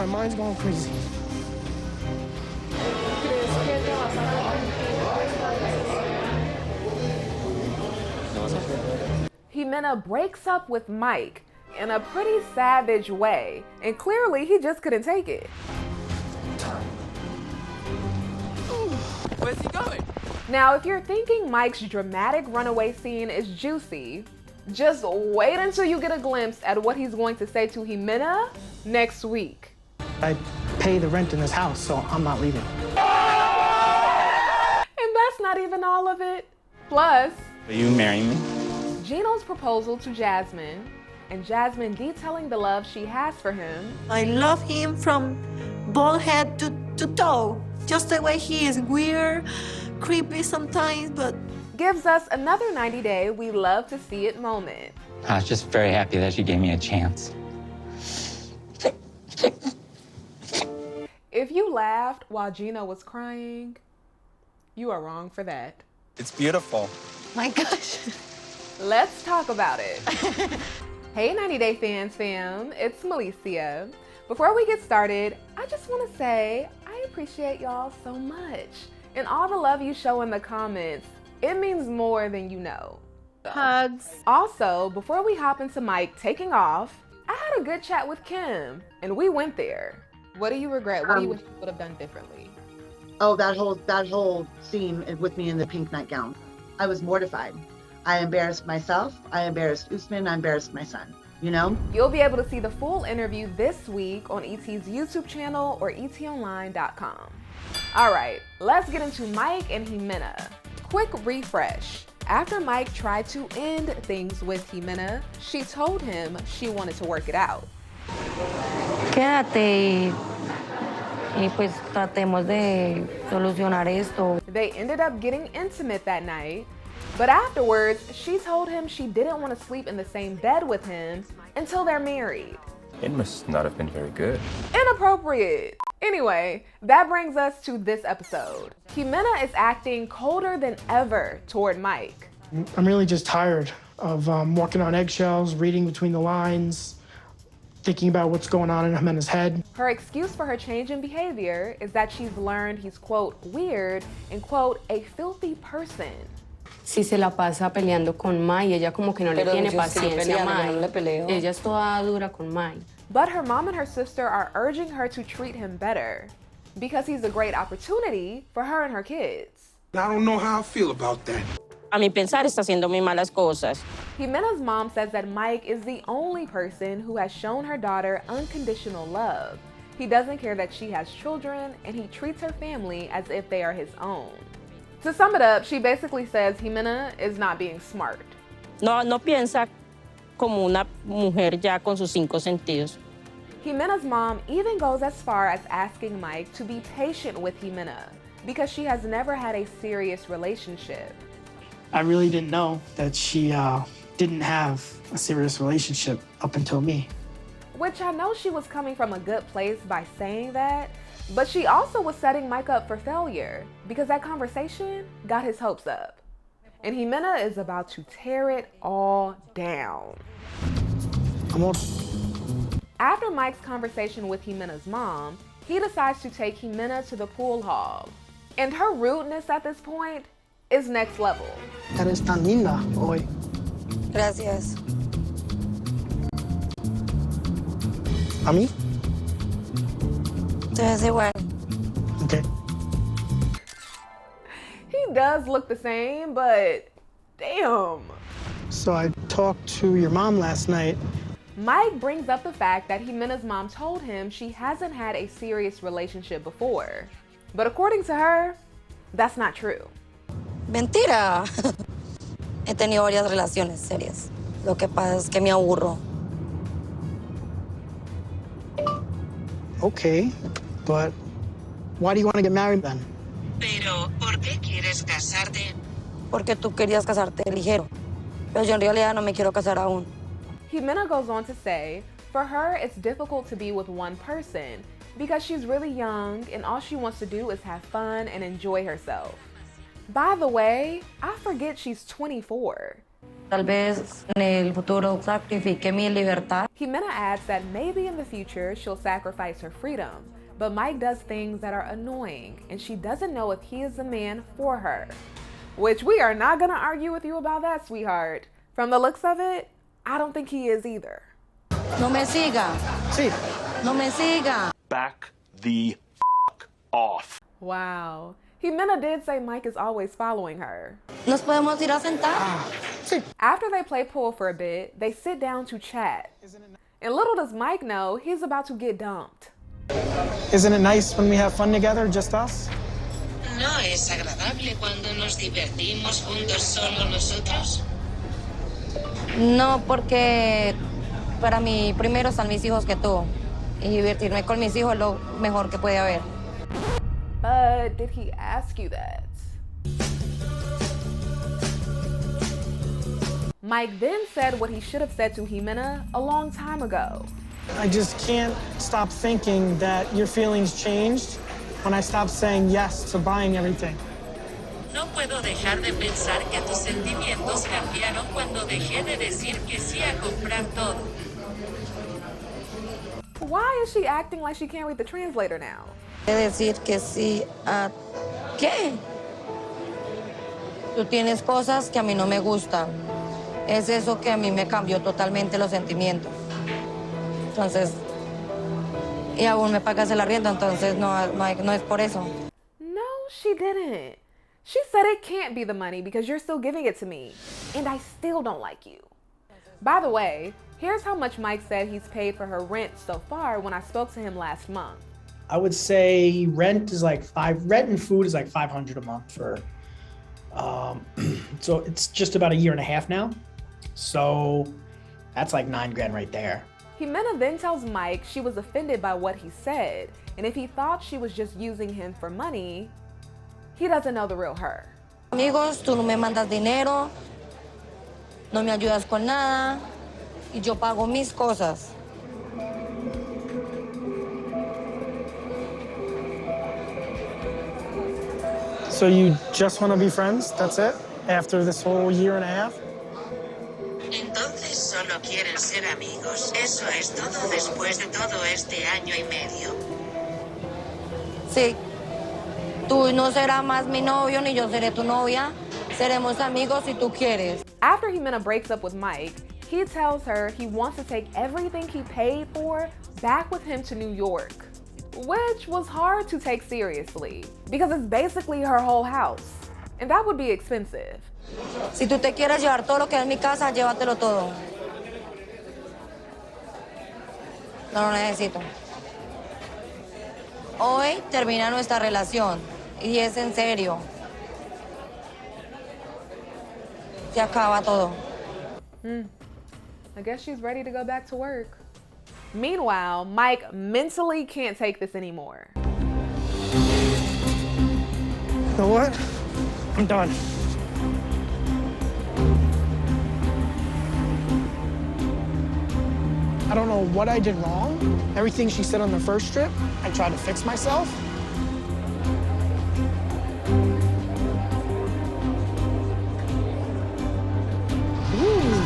My mind's going crazy. Ximena breaks up with Mike in a pretty savage way, and clearly he just couldn't take it. Where's he going? Now, if you're thinking Mike's dramatic runaway scene is juicy, just wait until you get a glimpse at what he's going to say to Ximena next week. I pay the rent in this house, so I'm not leaving. And that's not even all of it. Plus, Will you marry me? Gino's proposal to Jasmine, and Jasmine detailing the love she has for him. I love him from bald head to toe. Just the way he is, weird, creepy sometimes, but Gives us another 90-day we love to see it moment. I was just very happy that she gave me a chance. If you laughed while Gino was crying, you are wrong for that. It's beautiful. my gosh. Let's talk about it. Hey 90 Day Fans fam, it's Melicia. Before we get started, I just want to say I appreciate y'all so much. And all the love you show in the comments, it means more than you know. Hugs. Also, before we hop into Mike taking off, I had a good chat with Kim, and we went there. What do you regret? What do you wish you would have done differently? Oh, that whole scene with me in the pink nightgown. I was mortified. I embarrassed myself. I embarrassed Usman. I embarrassed my son. You know? You'll be able to see the full interview this week on ET's YouTube channel or etonline.com. All right, let's get into Mike and Ximena. Quick refresh. After Mike tried to end things with Ximena, she told him she wanted to work it out. Quédate y pues tratemos de solucionar esto. They ended up getting intimate that night, but afterwards, she told him she didn't want to sleep in the same bed with him until they're married. It must not have been very good. Inappropriate. Anyway, that brings us to this episode. Ximena is acting colder than ever toward Mike. I'm really just tired of walking on eggshells, reading between the lines, thinking about what's going on in Ximena's head. Her excuse for her change in behavior is that she's learned he's, quote, weird and, quote, a filthy person. Si se la pasa peleando con Mai, ella como que no le tiene paciencia a Mai. Ella es toda dura con Mai. But her mom and her sister are urging her to treat him better because he's a great opportunity for her and her kids. I don't know how I feel about that. A mi pensar está haciendo muy malas cosas. Ximena's mom says that Mike is the only person who has shown her daughter unconditional love. He doesn't care that she has children, and he treats her family as if they are his own. To sum it up, she basically says Ximena is not being smart. No piensa como una mujer ya con sus 5 sentidos. Ximena's mom even goes as far as asking Mike to be patient with Ximena because she has never had a serious relationship. I really didn't know that she didn't have a serious relationship up until me. Which I know she was coming from a good place by saying that, but she also was setting Mike up for failure because that conversation got his hopes up. And Ximena is about to tear it all down. After Mike's conversation with Ximena's mom, he decides to take Ximena to the pool hall. And her rudeness at this point is next level. Eres tan linda hoy. Gracias. ¿A mí? Te ves igual. Okay. He does look the same, but damn. So I talked to your mom last night. Mike brings up the fact that Ximena's mom told him she hasn't had a serious relationship before. But according to her, that's not true. Mentira. He tenido varias relaciones serias. Lo que pasa es que me aburro. Okay, but why do you want to get married then? Pero, ¿por qué quieres casarte? Porque tú querías casarte ligero. Pero yo en realidad no me quiero casar aún. Ximena goes on to say, for her, it's difficult to be with one person because she's really young and all she wants to do is have fun and enjoy herself. By the way, I forget she's 24. Tal vez en el futuro sacrifique mi libertad. Ximena adds that maybe in the future she'll sacrifice her freedom, but Mike does things that are annoying and she doesn't know if he is the man for her. Which we are not gonna argue with you about that, sweetheart. From the looks of it, I don't think he is either. No me siga. Sí. No me siga. Back the off. Wow. Ximena did say Mike is always following her. Nos podemos ir a sentar. Sí. After they play pool for a bit, they sit down to chat. And little does Mike know, he's about to get dumped. Isn't it nice when we have fun together, just us? ¿No es agradable cuando nos divertimos juntos solo nosotros? No, porque para mí primero están mis hijos que tú. Y divertirme con mis hijos es lo mejor que puede haber. But did he ask you that? Mike then said what he should have said to Ximena a long time ago. I just can't stop thinking that your feelings changed when I stopped saying yes to buying everything. No puedo dejar de pensar que tus sentimientos cambiaron cuando dejé de decir que sí a comprar todo. Why is she acting like she can't read the translator now? De decir que sí a ¿qué? Tú tienes cosas que a mí no me gustan. Es eso que a mí me cambió totalmente los sentimientos. Entonces, y aún me pagas el arriendo, entonces no es por eso. No, she didn't. She said it can't be the money because you're still giving it to me, and I still don't like you. By the way, here's how much Mike said he's paid for her rent so far when I spoke to him last month. I would say rent and food is like $500 a month for, so it's just about a year and a half now. So that's like $9,000 right there. Ximena then tells Mike she was offended by what he said, and if he thought she was just using him for money, he doesn't know the real her. Amigos, tú no me mandas dinero, no me ayudas con nada, y yo pago mis cosas. So you just want to be friends? That's it? After this whole year and a half? Entonces solo quieren ser amigos. Eso es todo después de todo este año y medio. Sí. Tú no serás más mi novio, ni yo seré tu novia. Seremos amigos si tú quieres. After Ximena breaks up with Mike, he tells her he wants to take everything he paid for back with him to New York, which was hard to take seriously because it's basically her whole house, and that would be expensive. Si tú te quieres llevar todo lo que es mi casa, llévatelo todo. No lo necesito. Hoy termina nuestra relación y es en serio. Se acaba todo. I guess she's ready to go back to work. Meanwhile, Mike mentally can't take this anymore. You know what? I'm done. I don't know what I did wrong. Everything she said on the first trip, I tried to fix myself. Ooh.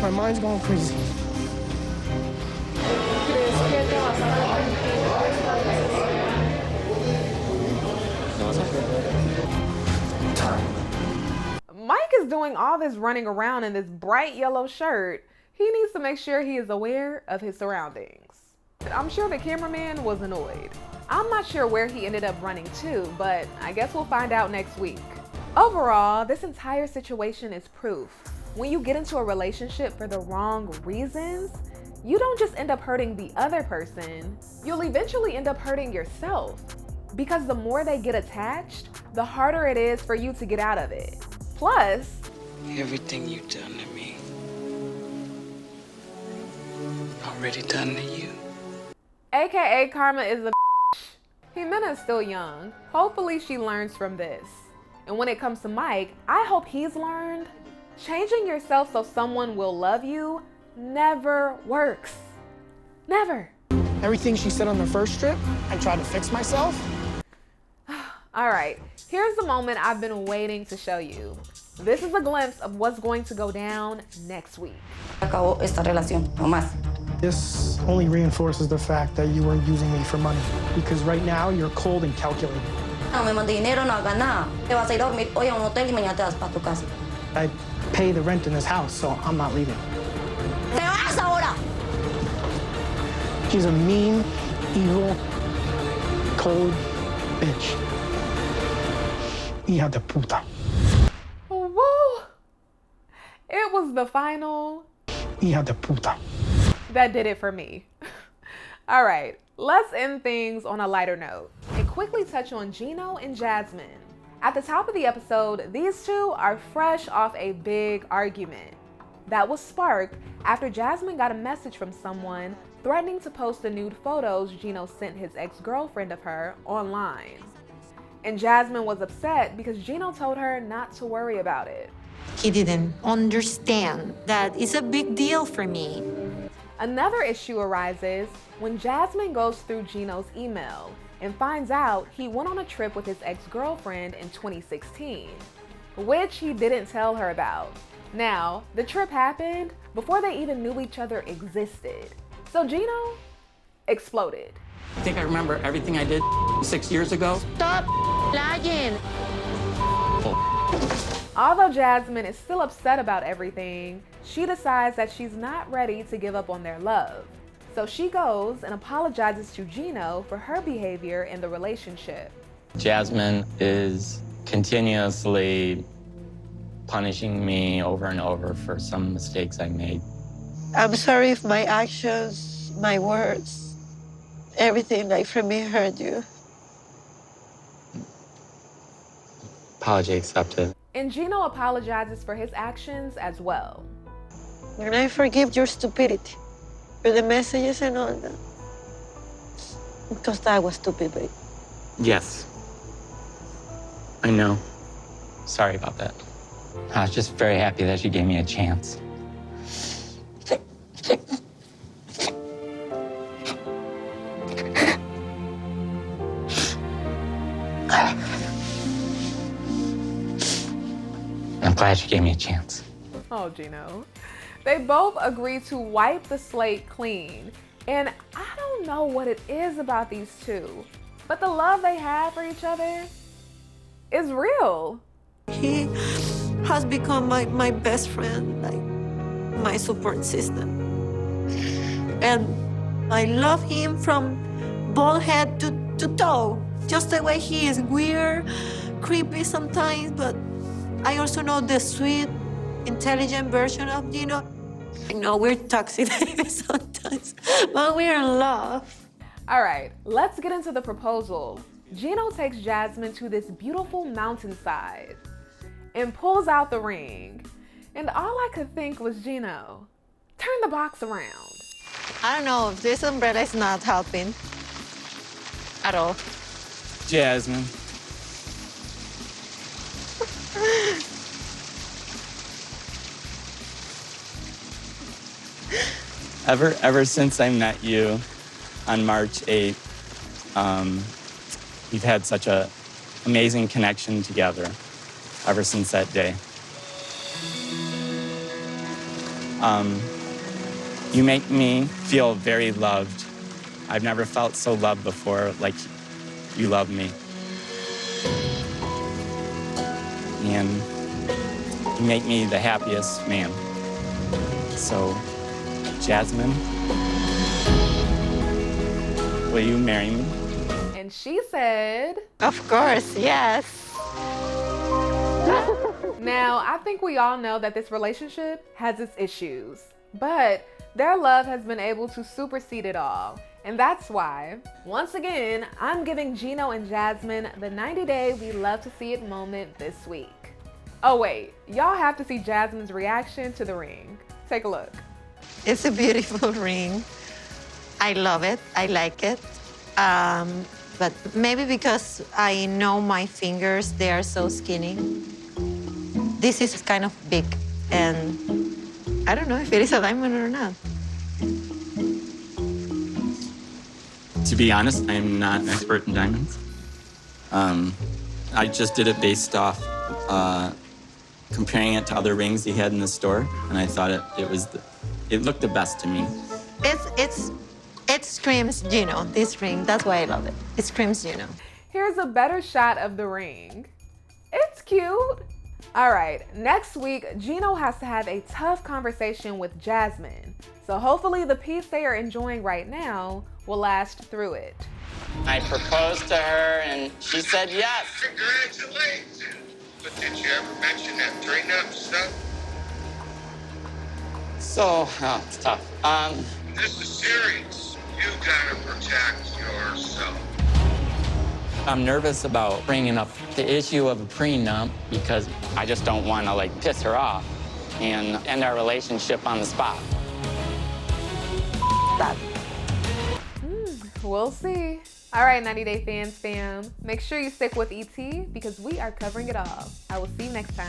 My mind's going crazy. Mike is doing all this running around in this bright yellow shirt. He needs to make sure he is aware of his surroundings. I'm sure the cameraman was annoyed. I'm not sure where he ended up running to, but I guess we'll find out next week. Overall, this entire situation is proof. When you get into a relationship for the wrong reasons, you don't just end up hurting the other person, you'll eventually end up hurting yourself. Because the more they get attached, the harder it is for you to get out of it. Plus, Everything you've done to me, already done to you. AKA Karma is a bitch. Ximena is still young. Hopefully she learns from this. And when it comes to Mike, I hope he's learned changing yourself so someone will love you never works. Never. Everything she said on the first trip, I tried to fix myself. All right, here's the moment I've been waiting to show you. This is a glimpse of what's going to go down next week. Acabó esta relación, no más. This only reinforces the fact that you were using me for money. Because right now, you're cold and calculating. No me mande dinero, no haga nada. Te vas a ir a dormir hoy a un hotel y mañana te vas para tu casa. I pay the rent in this house, so I'm not leaving. ¡Te vas ahora! She's a mean, evil, cold bitch. Hija de puta. Woo! It was the final Hija de puta. that did it for me. All right, let's end things on a lighter note and quickly touch on Gino and Jasmine. At the top of the episode, these two are fresh off a big argument that was sparked after Jasmine got a message from someone threatening to post the nude photos Gino sent his ex-girlfriend of her online. And Jasmine was upset because Gino told her not to worry about it. He didn't understand that it's a big deal for me. Another issue arises when Jasmine goes through Gino's email and finds out he went on a trip with his ex-girlfriend in 2016, which he didn't tell her about. Now, the trip happened before they even knew each other existed. So Gino exploded. I think I remember everything I did 6 years ago. Stop lying. Although Jasmine is still upset about everything, she decides that she's not ready to give up on their love. So she goes and apologizes to Gino for her behavior in the relationship. Jasmine is continuously punishing me over and over for some mistakes I made. I'm sorry if my actions, my words, everything like from me hurt you. Apology accepted. And Gino apologizes for his actions as well. And I forgive your stupidity for the messages and all that. Because that was stupid, babe. Yes. I know. Sorry about that. I was just very happy that you gave me a chance. I'm glad you gave me a chance. Oh, Gino. They both agree to wipe the slate clean. And I don't know what it is about these two, but the love they have for each other is real. He has become my best friend, like my support system. And I love him from bald head to toe, just the way he is, weird, creepy sometimes, but I also know the sweet, intelligent version of Gino. I know we're toxic sometimes, but we're in love. All right, let's get into the proposal. Gino takes Jasmine to this beautiful mountainside and pulls out the ring. And all I could think was, Gino, turn the box around. I don't know if this umbrella is not helping at all. Jasmine. Ever since I met you on March 8th, we've had such an amazing connection together ever since that day. You make me feel very loved. I've never felt so loved before like you love me. And you make me the happiest man. So, Jasmine, will you marry me? And she said, Of course, yes. Now, I think we all know that this relationship has its issues, but their love has been able to supersede it all. And that's why, once again, I'm giving Gino and Jasmine the 90-day we love to see it moment this week. Oh wait, y'all have to see Jasmine's reaction to the ring. Take a look. It's a beautiful ring. I love it. I like it. But maybe because I know my fingers, they are so skinny. This is kind of big, and I don't know if it is a diamond or not. To be honest, I'm not an expert in diamonds. I just did it based off comparing it to other rings he had in the store, and I thought it looked the best to me. It screams Gino, this ring. That's why I love it. It screams Gino. Here's a better shot of the ring. It's cute. All right, next week, Gino has to have a tough conversation with Jasmine. So hopefully the peace they are enjoying right now will last through it. I proposed to her and she said yes. Congratulations. But did you ever mention that prenup stuff? So, it's tough. This is serious. You gotta protect yourself. I'm nervous about bringing up the issue of a prenup because I just don't want to like piss her off and end our relationship on the spot. That. We'll see. All right, 90 Day Fans fam, make sure you stick with ET because we are covering it all. I will see you next time.